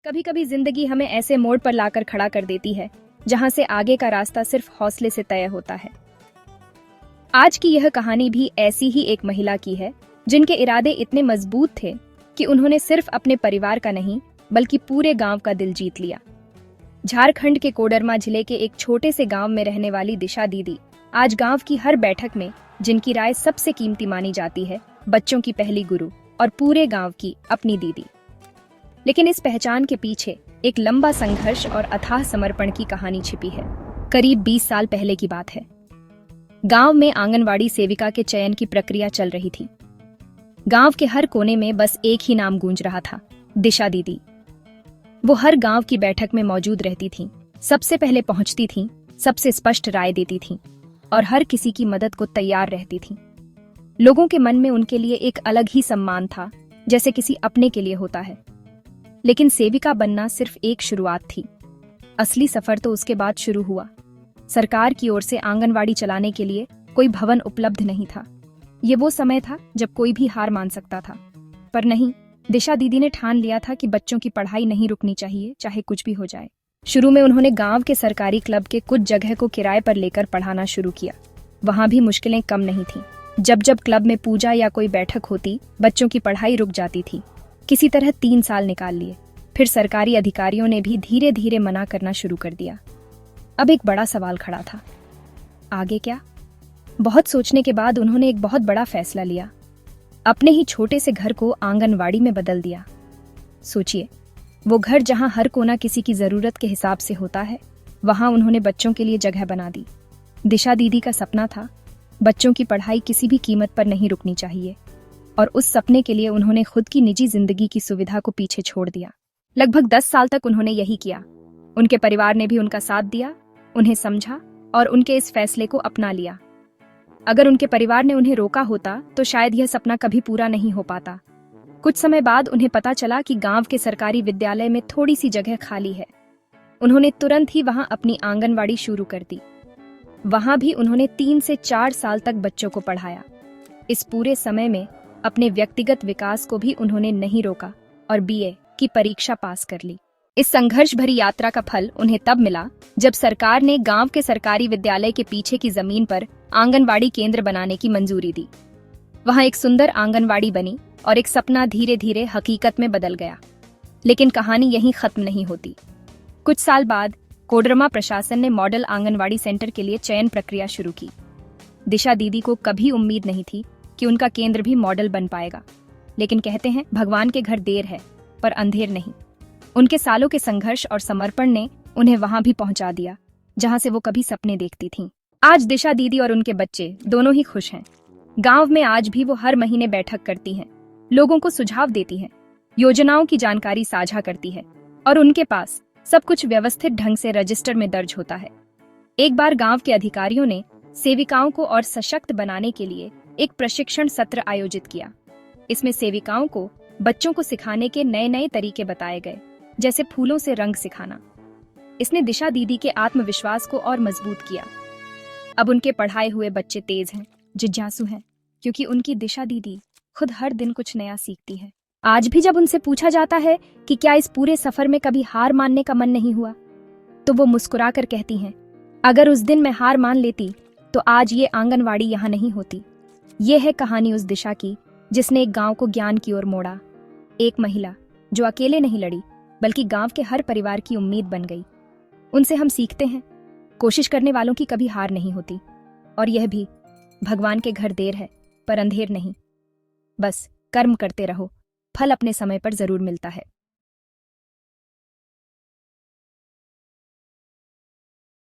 कभी कभी जिंदगी हमें ऐसे मोड़ पर लाकर खड़ा कर देती है जहां से आगे का रास्ता सिर्फ हौसले से तय होता है। आज की यह कहानी भी ऐसी ही एक महिला की है जिनके इरादे इतने मजबूत थे कि उन्होंने सिर्फ अपने परिवार का नहीं बल्कि पूरे गांव का दिल जीत लिया। झारखंड के कोडरमा जिले के एक छोटे से गांव में रहने वाली दिशा दीदी आज गांव की हर बैठक में, जिनकी राय सबसे कीमती मानी जाती है, बच्चों की पहली गुरु और पूरे गांव की अपनी दीदी। लेकिन इस पहचान के पीछे एक लंबा संघर्ष और अथाह समर्पण की कहानी छिपी है। करीब 20 साल पहले की बात है। गांव में आंगनवाड़ी सेविका के चयन की प्रक्रिया चल रही थी। गांव के हर कोने में बस एक ही नाम गूंज रहा था, दिशा दीदी। वो हर गांव की बैठक में मौजूद रहती थीं, सबसे पहले पहुंचती थीं, सबसे स्पष्ट राय देती थीं और हर किसी की मदद को तैयार रहती थीं। लोगों के मन में उनके लिए एक अलग ही सम्मान था, जैसे किसी अपने के लिए होता है। लेकिन सेविका बनना सिर्फ एक शुरुआत थी। असली सफर तो उसके बाद शुरू हुआ। सरकार की ओर से आंगनवाड़ी चलाने के लिए कोई भवन उपलब्ध नहीं था। ये वो समय था जब कोई भी हार मान सकता था। पर नहीं, दिशा दीदी ने ठान लिया था कि बच्चों की पढ़ाई नहीं रुकनी चाहिए, चाहे कुछ भी हो जाए। शुरू में उन्होंने गांव के सरकारी क्लब के कुछ जगह को किराए पर लेकर पढ़ाना शुरू किया। वहां भी मुश्किलें कम नहीं थीं। जब जब क्लब में पूजा या कोई बैठक होती, बच्चों की पढ़ाई रुक जाती थी। किसी तरह 3 साल निकाल लिए। फिर सरकारी अधिकारियों ने भी धीरे धीरे मना करना शुरू कर दिया। अब एक बड़ा सवाल खड़ा था, आगे क्या? बहुत सोचने के बाद उन्होंने एक बहुत बड़ा फैसला लिया। अपने ही छोटे से घर को आंगनवाड़ी में बदल दिया। सोचिए, वो घर जहां हर कोना किसी की जरूरत के हिसाब से होता है, वहां उन्होंने बच्चों के लिए जगह बना दी। दिशा दीदी का सपना था, बच्चों की पढ़ाई किसी भी कीमत पर नहीं रुकनी चाहिए, और उस सपने के लिए उन्होंने खुद की निजी जिंदगी की सुविधा को पीछे छोड़ दिया। लगभग 10 साल तक उन्होंने यही किया। उनके परिवार ने भी उनका साथ दिया, उन्हें समझा और उनके इस फैसले को अपना लिया। अगर उनके परिवार ने उन्हें रोका होता तो शायद यह सपना कभी पूरा नहीं हो पाता। कुछ समय बाद उन्हें पता चला कि गांव के सरकारी विद्यालय में थोड़ी सी जगह खाली है। उन्होंने तुरंत ही वहां अपनी आंगनवाड़ी शुरू कर दी। वहां भी उन्होंने 3 से 4 साल तक बच्चों को पढ़ाया। इस पूरे समय में अपने व्यक्तिगत विकास को भी उन्होंने नहीं रोका और BA की परीक्षा पास कर ली। इस संघर्ष भरी यात्रा का फल उन्हें तब मिला जब सरकार ने गांव के सरकारी विद्यालय के पीछे की जमीन पर आंगनवाड़ी केंद्र बनाने की मंजूरी दी। वहां एक सुंदर आंगनवाड़ी बनी और एक सपना धीरे धीरे हकीकत में बदल गया। लेकिन कहानी यहीं खत्म नहीं होती। कुछ साल बाद कोडरमा प्रशासन ने मॉडल आंगनवाड़ी सेंटर के लिए चयन प्रक्रिया शुरू की। दिशा दीदी को कभी उम्मीद नहीं थी कि उनका केंद्र भी मॉडल बन पाएगा। लेकिन कहते हैं, भगवान के घर देर है पर अंधेर नहीं। उनके सालों के संघर्ष और समर्पण ने उन्हें वहां भी पहुंचा दिया जहां से वो कभी सपने देखती थीं। आज दिशा दीदी और उनके बच्चे दोनों ही खुश हैं। गांव में आज भी वो हर महीने बैठक करती हैं, लोगों को सुझाव देती हैं, योजनाओं की जानकारी साझा करती है और उनके पास सब कुछ व्यवस्थित ढंग से रजिस्टर में दर्ज होता है। एक बार गांव के अधिकारियों ने सेविकाओं को और सशक्त बनाने के लिए एक प्रशिक्षण सत्र आयोजित किया। इसमें सेविकाओं को बच्चों को सिखाने के नए नए तरीके बताए गए, जैसे फूलों से रंग सिखाना। इसने दिशा दीदी के आत्मविश्वास को और मजबूत किया। अब उनके पढ़ाए हुए बच्चे तेज हैं, जिज्ञासु हैं, क्योंकि उनकी दिशा दीदी खुद हर दिन कुछ नया सीखती है। आज भी जब उनसे पूछा जाता है कि क्या इस पूरे सफर में कभी हार मानने का मन नहीं हुआ, तो वो मुस्कुराकर कहती हैं, अगर उस दिन मैं हार मान लेती तो आज ये आंगनवाड़ी यहाँ नहीं होती। ये है कहानी उस दिशा की जिसने एक गांव को ज्ञान की ओर मोड़ा। एक महिला जो अकेले नहीं लड़ी बल्कि गांव के हर परिवार की उम्मीद बन गई। उनसे हम सीखते हैं, कोशिश करने वालों की कभी हार नहीं होती। और यह भी, भगवान के घर देर है पर अंधेर नहीं। बस कर्म करते रहो, फल अपने समय पर जरूर मिलता है।